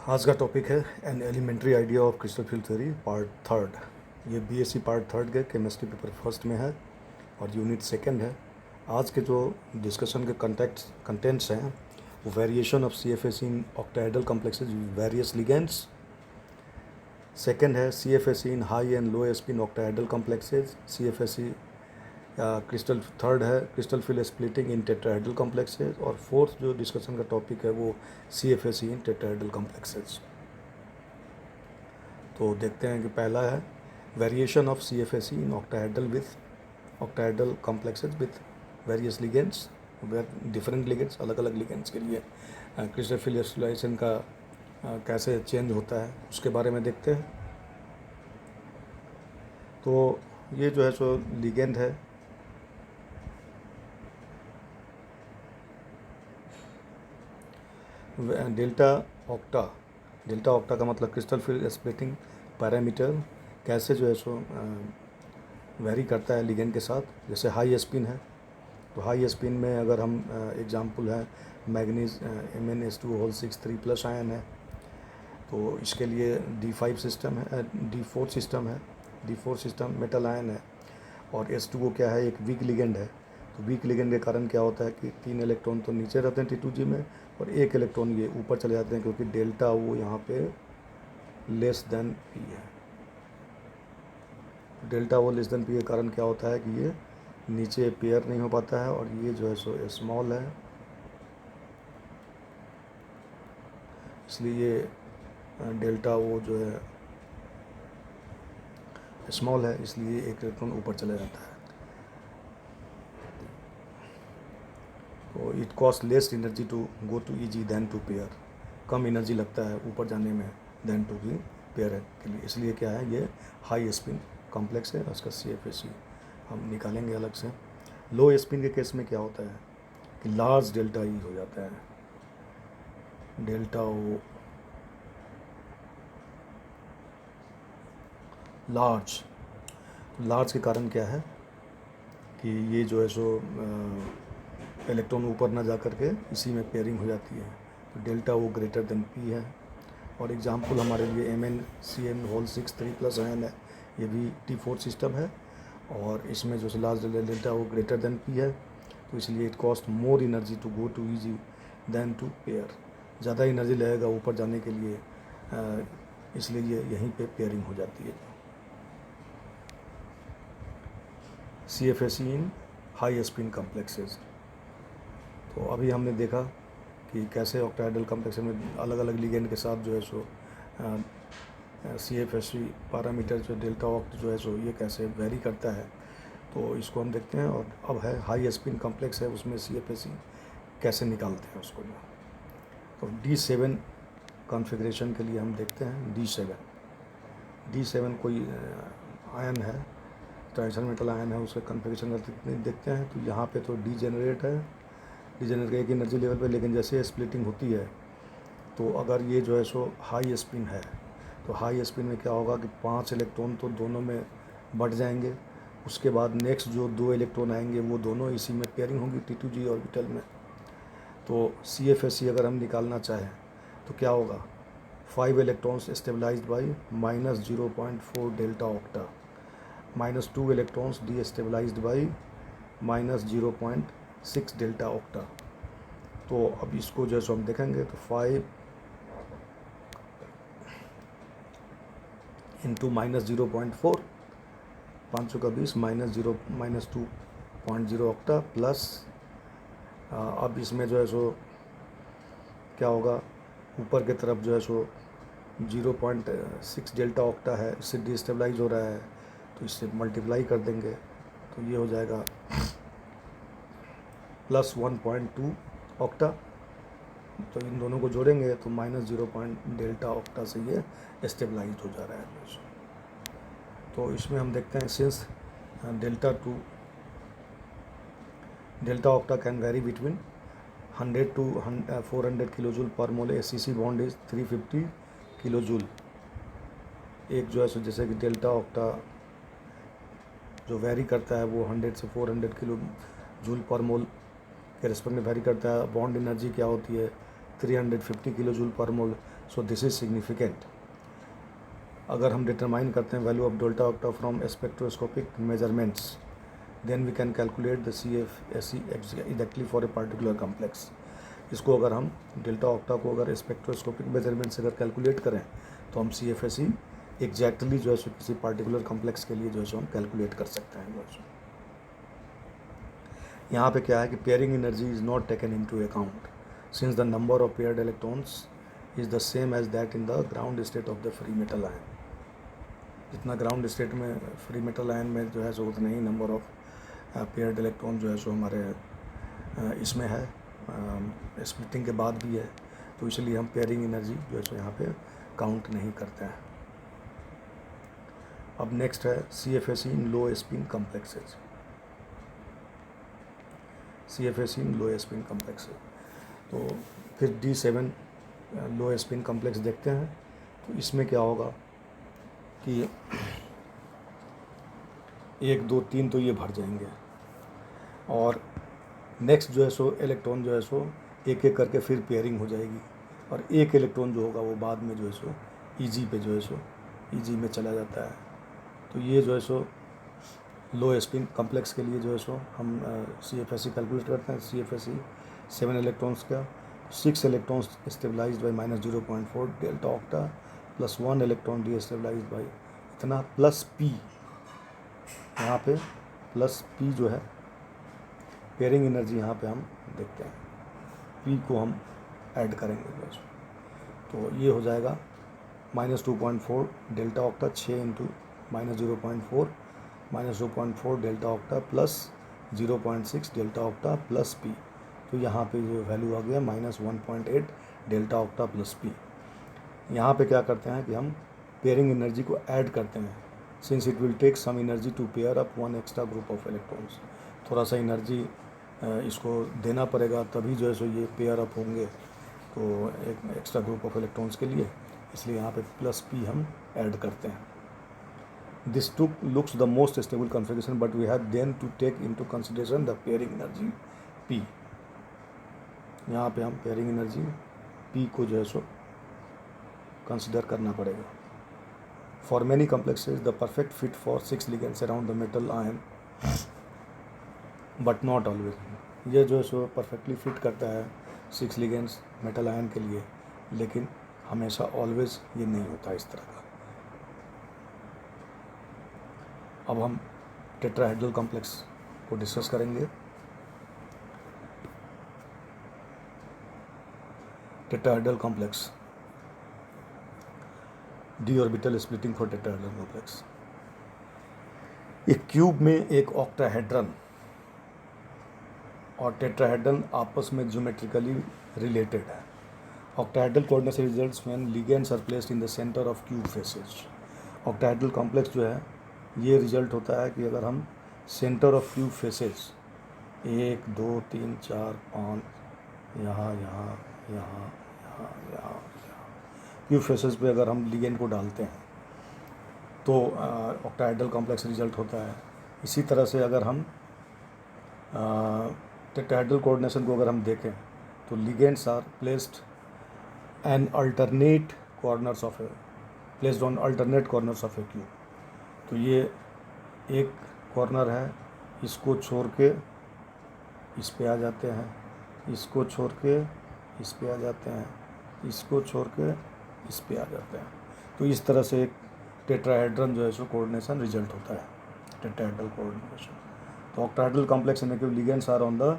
आज का टॉपिक है an elementary idea of crystal field theory part third. ये बीएससी पार्ट थर्ड के केमिस्ट्री पेपर फर्स्ट में है और यूनिट सेकंड है। आज के जो डिस्कशन के कंटेंट्स हैं वो variation of CFSE in octahedral complexes various ligands. Second है CFSE in high and low spin octahedral complexes CFSE। Crystal third है crystal field splitting in tetrahedral complexes. और फोर्थ जो डिस्कशन का टॉपिक है वो CFSE इन tetrahedral complexes. तो देखते हैं कि पहला है variation of CFSE in octahedral complexes with various ligands. Different ligands, अलग अलग लिगेंड्स के लिए क्रिस्टल फील्ड स्प्लिटेशन का कैसे चेंज होता है उसके बारे में देखते हैं। तो ये जो है सो लिगेंड है, डेल्टा ऑक्टा का मतलब क्रिस्टल फील्ड स्प्लिटिंग पैरामीटर कैसे जो है सो वेरी करता है लिगेंड के साथ। जैसे हाई स्पिन है तो हाई स्पिन में अगर हम एग्जांपल है मैग्नीज MnS2 3 प्लस आयन है तो इसके लिए D5 सिस्टम है, D4 सिस्टम है। D4 सिस्टम मेटल आयन है और H2O क्या है, एक वीक लिगेंड है। तो वीक लिगेंड के कारण क्या होता है कि 3 इलेक्ट्रॉन तो नीचे रहते हैं T2G में और 1 इलेक्ट्रॉन ये ऊपर चले जाते हैं, क्योंकि डेल्टा वो यहाँ पे लेस देन P है। डेल्टा वो लेस देन P के कारण क्या होता है कि ये नीचे पेयर नहीं हो पाता है और ये जो है सो स्मॉल है, इसलिए ये डेल्टा वो जो है स्मॉल है, इसलिए एक इलेक्ट्रॉन ऊपर चला जाता है। तो it cost less energy to go to EG then to pair. कम एनर्जी लगता है ऊपर जाने में देन टू की पेयर के लिए, इसलिए क्या है ये हाई स्पिन कॉम्प्लेक्स है। उसका CFSE हम निकालेंगे अलग से। लो स्पिन के केस में क्या होता है कि लार्ज डेल्टा E हो जाता है, डेल्टा O लार्ज के कारण क्या है कि ये जो है सो इलेक्ट्रॉन ऊपर ना जा कर के इसी में पेयरिंग हो जाती है। तो डेल्टा वो ग्रेटर देन P है। और एग्जांपल हमारे लिए MnCN6 3 प्लस आयन है, ये भी T4 सिस्टम है और इसमें जो लार्ज डेल्टा वो ग्रेटर देन P है, तो इसलिए it cost more energy to go to EG then to pair. ज़्यादा एनर्जी लगेगा ऊपर जाने के लिए, इसलिए ये यहीं पे पेयरिंग हो जाती है। CFSE in high spin complexes. तो अभी हमने देखा कि कैसे ऑक्टाहेड्रल कॉम्प्लेक्स में अलग अलग लिगेंड के साथ जो है सो CFSE पैरामीटर जो डेल्टा ऑक्ट जो है सो ये कैसे वेरी करता है, तो इसको हम देखते हैं। और अब है हाई स्पिन कॉम्प्लेक्स है, उसमें CFSE कैसे निकालते हैं उसको। तो D7 कॉन्फ़िगरेशन के लिए हम देखते हैं D7 कोई आयन है, ट्रांजिशन मेटल आयन है, उसका कॉन्फ़िगरेशन देखते हैं। तो यहाँ पे तो डीजेनरेट है, डीजेनरेट एक एनर्जी लेवल पे, लेकिन जैसे स्प्लिटिंग होती है तो अगर ये जो है सो हाई स्पिन है तो हाई स्पिन में क्या होगा कि 5 इलेक्ट्रॉन तो दोनों में बढ़ जाएंगे। उसके बाद नेक्स्ट जो 2 इलेक्ट्रॉन आएंगे वो दोनों इसी में पेयरिंग होगी T2G ऑर्बिटल में। तो CFSE अगर हम निकालना चाहें तो क्या होगा, 5 electrons stabilised by -0.4 delta octa, -2 electrons destabilised by -0.6 delta octa. तो अब इसको जैसे हम देखेंगे तो 5 इंटू -0.4 500 का 20 -2.0 ऑक्टा प्लस अब इसमें जो है सो क्या होगा, ऊपर की तरफ जो है सो 0.6 डेल्टा ऑक्टा है, इससे डीस्टेबलाइज हो रहा है, तो इससे मल्टीप्लाई कर देंगे तो ये हो जाएगा +1.2 ऑक्टा। तो इन दोनों को जोड़ेंगे तो -0 ऑक्टा से ये स्टेबलाइज हो जा रहा है। तो इसमें हम देखते हैं since delta octa can very between 100 to 400 kilo joule per mole, SCC bond is 350 kilo joule. एक जो है सो जैसे कि डेल्टा ऑक्टा जो वेरी करता है वो 100 से 400 किलो जूल पर मोल के रिस्पेक्ट में वेरी करता है। बॉन्ड एनर्जी क्या होती है 350 kilo joule per mole, so this is significant. अगर हम डिटरमाइन करते हैं value of delta octa from spectroscopic measurements, then we can calculate the CFSE exactly for a particular complex. इसको अगर हम डेल्टा ऑक्टा को अगर स्पेक्ट्रोस्कोपिक मेजरमेंट से अगर कैलकुलेट करें तो हम CFSE एग्जैक्टली जो है सो किसी पार्टिकुलर कॉम्प्लेक्स के लिए जो है सो हम कैलकुलेट कर सकते हैं। जो है यहाँ पे क्या है कि pairing energy is not taken into account since the number of paired electrons is the same as that in the ground state of the free metal ion. जितना ग्राउंड स्टेट में फ्री मेटल आयन में जो है सो उतना ही number of paired electron जो है सो हमारे इसमें है, स्प्लिटिंग के बाद भी है, तो इसलिए हम पेयरिंग एनर्जी जो है सो यहाँ पे काउंट नहीं करते हैं। अब नेक्स्ट है CFSE इन लो स्पिन कॉम्प्लेक्सेज। CFSE इन लो स्पिन कॉम्प्लेक्सेज, तो फिर D7 लो स्पिन कॉम्प्लेक्स देखते हैं। तो इसमें क्या होगा कि 1 2 3 तो ये भर जाएंगे, और नेक्स्ट जो है सो इलेक्ट्रॉन जो है सो एक एक करके फिर पेयरिंग हो जाएगी, और एक इलेक्ट्रॉन जो होगा वो बाद में जो है सो EG पे जो है सो EG में चला जाता है। तो ये जो है सो लो स्पिन कॉम्प्लेक्स के लिए जो है सो हम CFSE कैलकुलेट करते हैं। CFSE 7 इलेक्ट्रॉन्स का 6 electrons stabilised by -0.4 delta octa plus 1 electron destabilised by इतना प्लस P, यहाँ पे प्लस P जो है पेयरिंग एनर्जी यहाँ पे हम देखते हैं, P को हम ऐड करेंगे जो है। तो ये हो जाएगा -2.4 delta octa 6 into -0.4 -0.4 delta octa plus 0.6 delta octa plus P। तो यहाँ पे जो वैल्यू आ गया -1.8 डेल्टा ऑक्टा प्लस P। यहाँ पे क्या करते हैं कि हम पेयरिंग एनर्जी को ऐड करते हैं, since it will take some energy to pair up one extra group of electrons. थोड़ा सा एनर्जी इसको देना पड़ेगा तभी जो है सो ये पेयर अप होंगे, तो एक एक्स्ट्रा ग्रुप ऑफ इलेक्ट्रॉन्स के लिए, इसलिए यहाँ पे प्लस P हम ऐड करते हैं। This looks the most stable configuration but we have then to take into consideration the pairing energy P। यहाँ पे हम पेयरिंग एनर्जी P को जो है सो कंसिडर करना पड़ेगा। For many complexes the perfect fit for 6 ligands around the metal ion but not always. ये जो है सो परफेक्टली फिट करता है 6 लिगेंड्स मेटल आयन के लिए, लेकिन हमेशा ऑलवेज ये नहीं होता इस तरह का। अब हम टेट्राहेड्रल कॉम्प्लेक्स को डिस्कस करेंगे। Tetrahedral complex, d orbital splitting for tetrahedral complex. एक क्यूब में एक ऑक्टाहेड्रन और टेट्राहेड्रन आपस में ज्योमेट्रिकली रिलेटेड है। Octahedral coordination results when ligands are placed in the centre of cube faces. Octahedral complex जो है ये रिजल्ट होता है कि अगर हम सेंटर ऑफ क्यूब फेसेज 1 2 3 4 5 यहाँ यहाँ यहाँ यहाँ यहाँ क्यूब फेसेस पे अगर हम लिगेंड को डालते हैं तो ऑक्टाहेड्रल कॉम्प्लेक्स रिजल्ट होता है। इसी तरह से अगर हम टेट्राहेड्रल कोऑर्डिनेशन को अगर हम देखें तो ligands are placed an alternate corners of a placed on alternate corners of a cube. तो ये एक कॉर्नर है, इसको छोड़ के इस पे आ जाते हैं, इसको छोड़ के इस पे आ जाते हैं, इसको छोड़ के इस पे आ जाते हैं। तो इस तरह से एक टेट्राहेड्रन जो है सो कोऑर्डिनेशन रिजल्ट होता है, टेट्राहेड्रल कोऑर्डिनेशन। तो ऑक्टाहेड्रल कॉम्प्लेक्स में क्यों ligands are on the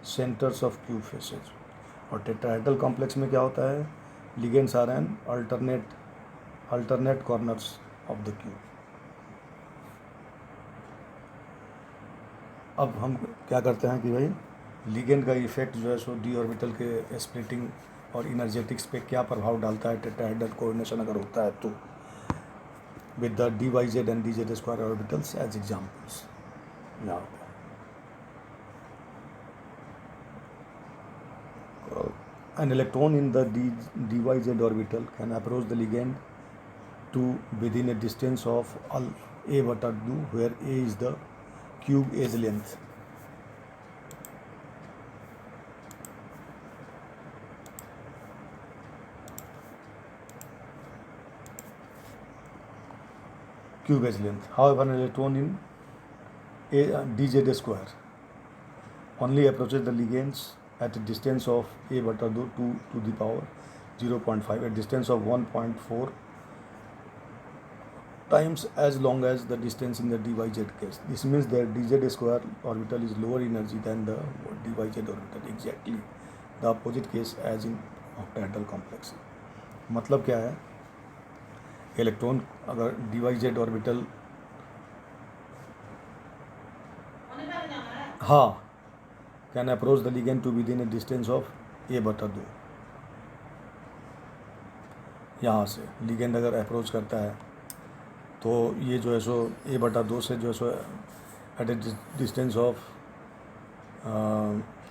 centres of cube faces, और टेट्राहेड्रल कॉम्प्लेक्स में क्या होता है, ligands are an alternate corners of the cube. अब हम क्या करते हैं कि भाई लिगेंड का इफेक्ट जो है सो डी ऑर्बिटल के स्प्लिटिंग और इनर्जेटिक्स पे क्या प्रभाव डालता है टेट्राहेड्रल कोऑर्डिनेशन अगर होता है तो, with the DYZ and DZ square orbitals as examples. यहाँ an electron in the DYZ orbital can approach the ligand to within a distance of a/w, where a is the cube edge length. cubage length. However, an electron in a dz square only approaches the ligands at a distance of a beta 2 to the power 0.5, a distance of 1.4 times as long as the distance in the dyz case. This means that dz square orbital is lower energy than the dyz orbital, exactly the opposite case as in octahedral complex. मतलब क्या है, electron अगर dyz orbital हाँ can approach the ligand to within a distance of a बटा 2. यहाँ से ligand अगर approach करता है तो ये जो है सो a बटा 2 से जो है so at a distance of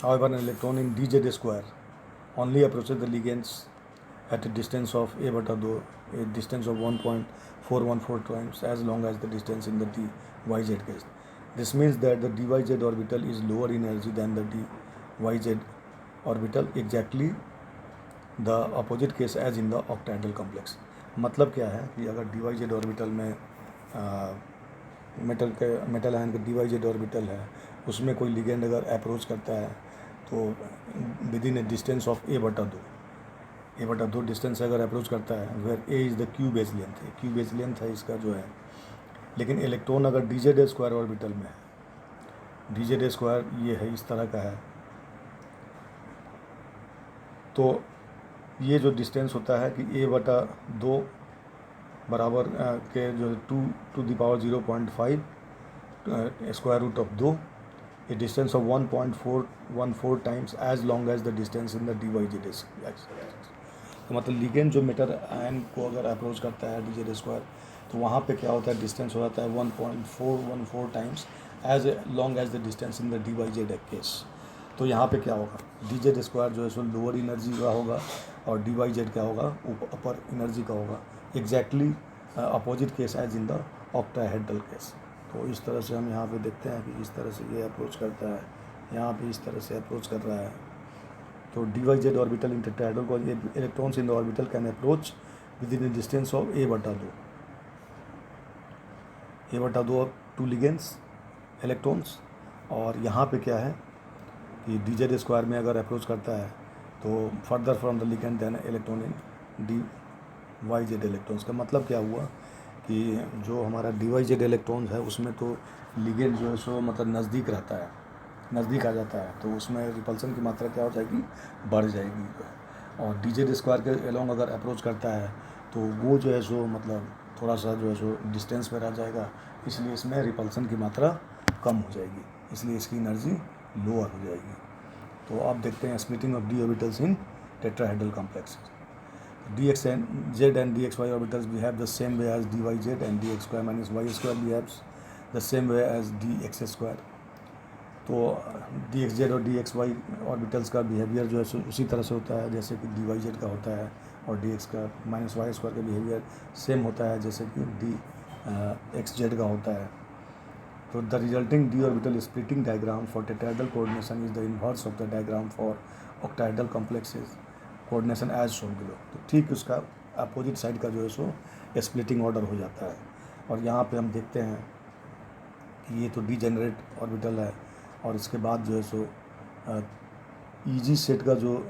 however an electron in dz square only approaches the ligands at a distance of a beta 2, a distance of 1.414 times as long as the distance in the dyz case. This means that the dyz orbital is lower in energy than the dyz orbital, exactly the opposite case as in the octahedral complex. मतलब क्या है कि अगर dyz orbital में metal ion का dyz orbital है, उसमें कोई लिगेंड अगर अप्रोच करता है तो within a distance of a बटा 2 डिस्टेंस से अगर अप्रोच करता है, where a is the cube edge length है, क्यूबेज लेंथ है इसका जो है. लेकिन इलेक्ट्रॉन अगर dz स्क्वायर ऑर्बिटल में है, dz स्क्वायर ये है इस तरह का है, तो ये जो डिस्टेंस होता है कि a बटा 2 बराबर के जो 2 to the power 0.5 square root of 2, a distance of 1.414 times as long as the distance in the dyz is. तो मतलब लिगेंड जो मेटल आयन को अगर अप्रोच करता है dz स्क्वायर, तो वहाँ पे क्या होता है, डिस्टेंस हो जाता है 1.414 times as long as the distance in the dyz case. तो यहाँ पे क्या होगा, dz स्क्वायर जो है सो लोअर एनर्जी का होगा और dyz क्या होगा, अपर एनर्जी का होगा, exactly opposite case as in the octahedral case. तो इस तरह से हम यहाँ पे देखते हैं कि इस तरह से ये अप्रोच करता है, यहाँ पे इस तरह से अप्रोच कर रहा है. तो dyz ऑर्बिटल इन टेट्राहेड्रल को electrons in the orbital can approach with in the distance of a बटा 2 और 2 लिगेंड्स इलेक्ट्रॉन्स. और यहाँ पे क्या है कि dz स्क्वायर में अगर अप्रोच करता है तो further from the ligand than electron in dyz electrons. का मतलब क्या हुआ कि जो हमारा dyz इलेक्ट्रॉन्स है उसमें तो लिगेंड जो है सो मतलब नज़दीक रहता है, नज़दीक आ जाता है, तो उसमें रिपल्सन की मात्रा क्या हो जाएगी, बढ़ जाएगी. और dz स्क्वायर के एलोंग अगर अप्रोच करता है तो वो जो है सो मतलब थोड़ा सा जो है सो डिस्टेंस पर रह जाएगा, इसलिए इसमें रिपल्सन की मात्रा कम हो जाएगी, इसलिए इसकी एनर्जी लोअर हो जाएगी. तो आप देखते हैं splitting of d orbitals in tetrahedral complex. dx and z and dxy orbitals behave the same way as dyz, and dx square minus y square behaves the same way as dx square. तो dxz और dxy orbitals का behaviour जो है उसी तरह से होता है जैसे कि dyz का होता है, और dx का माइनस वाई स्क्वायर का बिहेवियर सेम होता है जैसे कि dxz का होता है. तो the resulting d orbital splitting diagram for tetrahedral coordination is the inverse of the diagram for octahedral complexes coordination as shown below. तो ठीक उसका अपोजिट साइड का जो है सो स्प्लिटिंग ऑर्डर हो जाता है. और यहाँ पे हम देखते हैं कि ये तो डीजेनरेट ऑर्बिटल है, और इसके बाद जो है सो ई सेट का जो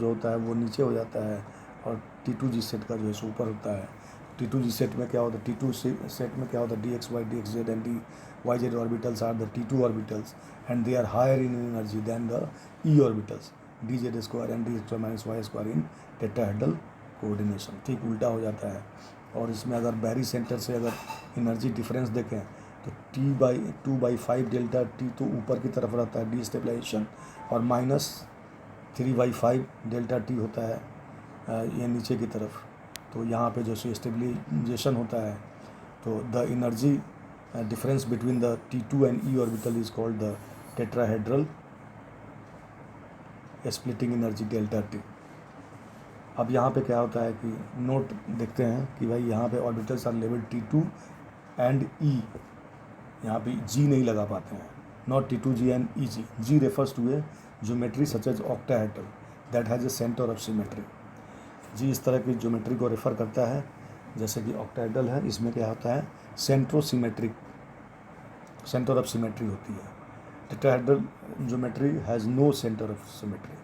होता है वो नीचे हो जाता है, और T2G सेट का जो है सो ऊपर होता है. T2G सेट में क्या होता है, T2 सेट में क्या होता है, dxy dxz and dyz orbitals are the T2 orbitals and they are higher in energy than the E orbitals dz square and dx square minus y square in tetrahedral coordination. ठीक उल्टा हो जाता है. और इसमें अगर बैरी सेंटर से अगर एनर्जी डिफरेंस देखें तो T/2/5 डेल्टा T तो ऊपर की तरफ रहता है डीस्टेबलाइजेशन, और -3/5 डेल्टा T होता है ये नीचे की तरफ. तो यहाँ पे जो स्टेबलाइजेशन होता है, तो the energy difference between the T2 and E orbital is called the tetrahedral splitting energy delta T. अब यहाँ पे क्या होता है कि नोट देखते हैं कि भाई यहाँ पे orbitals are level T2 and E. यहाँ पे G नहीं लगा पाते हैं, not T2G and EG. G refers to a geometry such as octahedral that has a centre of symmetry. G इस तरह की ज्योमेट्री को रेफ़र करता है जैसे कि ऑक्टाहेड्रल है, इसमें क्या होता है, सेंटर ऑफ सिमेट्री होती है। Tetrahedral geometry has no centre of symmetry,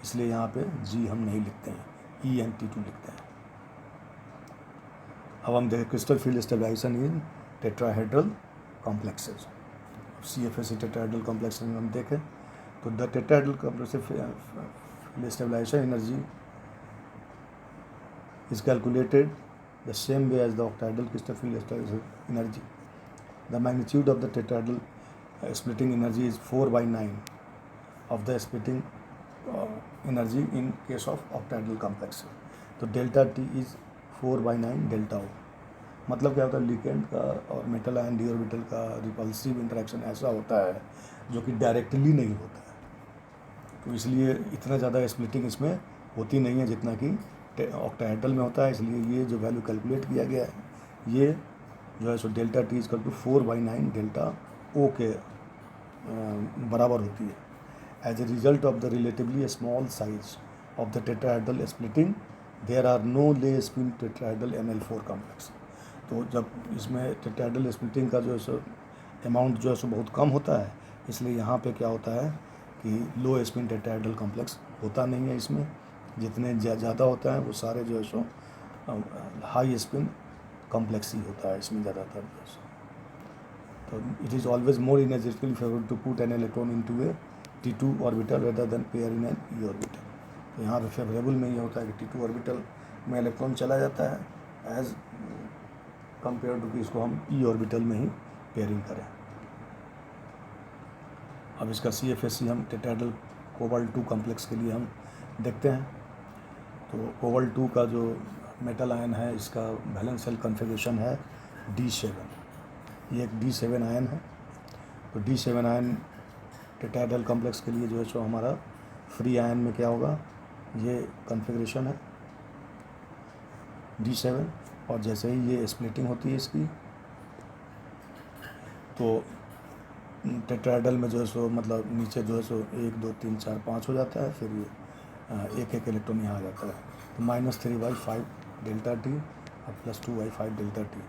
इसलिए यहाँ पे जी हम नहीं लिखते हैं, ENT2 लिखते हैं। अब हम देखें crystal field stabilisation in tetrahedral complexes. CFSE tetrahedral complex में हम देखें तो the tetrahedral complex field stabilisation energy is calculated the same way as the octahedral crystal field stabilization energy. The magnitude of the tetrahedral splitting energy is 4/9 of the splitting energy in case of octahedral complex. तो delta T is 4/9 delta O। मतलब क्या होता है, ligand का और metal ion D orbital का repulsive interaction ऐसा होता है जो कि डायरेक्टली नहीं होता है, तो इसलिए इतना ज़्यादा स्प्लिटिंग इसमें होती नहीं है जितना कि ऑक्टाहेड्रल में होता है। इसलिए ये जो वैल्यू कैलकुलेट किया गया है, ये जो है सो delta T equal to 4/9 delta O के बराबर होती है। As a result of the relatively small size of the tetrahedral splitting there are no low spin tetrahedral Ml4 complex. तो जब इसमें टेट्राहेड्रल स्प्लिटिंग का जो है सो अमाउंट जो है सो बहुत कम होता है, इसलिए यहाँ पे क्या होता है कि लो स्पिन टेट्राहेड्रल कॉम्प्लेक्स होता नहीं है इसमें। जितने ज़्यादा होता है वो सारे जो है सो हाई स्पिन कॉम्प्लेक्स ही होता है इसमें ज़्यादातर जो है सो। तो it is always more energetically favourable to put an electron into a T2 orbital rather than pair in an E orbital. तो यहाँ पे फेवरेबल में ये होता है कि T2 ऑर्बिटल में इलेक्ट्रॉन चला जाता है एज कंपेयर टू कि इसको हम E ऑर्बिटल में ही पेयरिंग करें। अब इसका CFSE हम टेट्राहेड्रल कोबाल्ट 2 कॉम्प्लेक्स के लिए हम देखते हैं। तो कोबाल्ट 2 का जो मेटल आयन है, इसका वैलेंस शेल कॉन्फ़िगरेशन है D7। ये एक D7 आयन है। तो D7 आयन टेट्राहेड्रल कॉम्प्लेक्स के लिए जो है सो हमारा फ्री आयन में क्या होगा, ये कॉन्फ़िगरेशन है D7। और जैसे ही ये स्प्लिटिंग होती है इसकी, तो टेट्राहेड्रल में जो है सो मतलब नीचे जो है सो 1 2 3 4 5 हो जाता है, फिर ये एक एक इलेक्ट्रॉन यहाँ आ जाता है। तो -3/5 डेल्टा T और +2/5 डेल्टा T।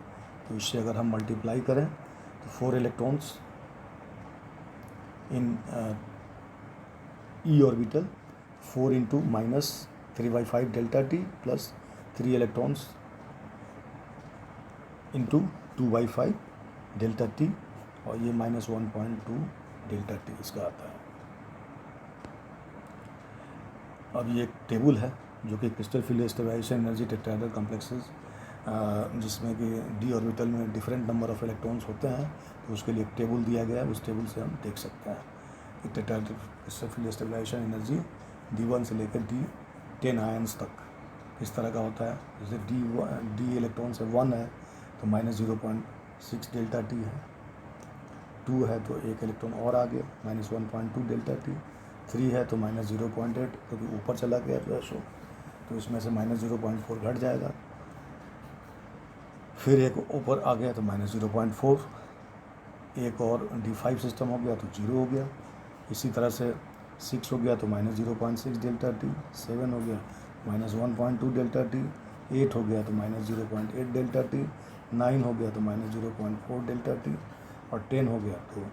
तो इससे अगर हम मल्टीप्लाई करें तो 4 electrons in E orbital, 4 into -3/5 delta T plus 3 electrons into 2/5 delta T, और ये -1.2 डेल्टा T इसका आता है। अब ये एक टेबल है जो कि crystal field stabilisation energy tetrahedral complexes, जिसमें कि D ऑर्बिटल में डिफरेंट नंबर ऑफ इलेक्ट्रॉन्स होते हैं, तो उसके लिए एक टेबल दिया गया है। उस टेबल से हम देख सकते हैं कि tetrahedral crystal field stabilisation energy D1 से लेकर D10 आयंस तक इस तरह का होता है। जैसे D इलेक्ट्रॉन से 1 है तो -0.6 डेल्टा T है, 2 है तो एक इलेक्ट्रॉन और आगे -1.2 डेल्टा T, 3 है तो -0.8 क्योंकि ऊपर चला गया जो है सो, तो इसमें से -0.4 घट जाएगा। फिर एक ऊपर आ गया तो -0.4, एक और D5 सिस्टम हो गया तो 0 हो गया। इसी तरह से 6 हो गया तो -0.6 डेल्टा T, 7 हो गया -1.2 डेल्टा T, 8 हो गया तो -0.8 डेल्टा T, 9 हो गया तो -0.4 डेल्टा T, और 10 हो गया तो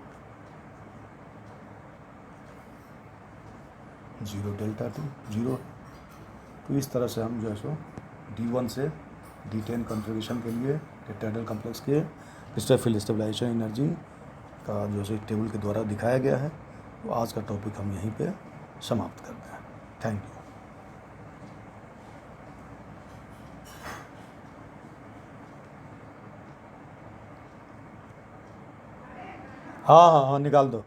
0 डेल्टा T, 0। तो इस तरह से हम जो है सो D1 से D10 कॉन्फ़िगरेशन के लिए टेट्राहेड्रल कॉम्प्लेक्स के क्रिस्टल फील्ड स्टेबलाइजेशन एनर्जी का जो है टेबल के द्वारा दिखाया गया है। तो आज का टॉपिक हम यहीं पे समाप्त करते हैं। Thank you. हाँ हाँ हाँ, निकाल दो।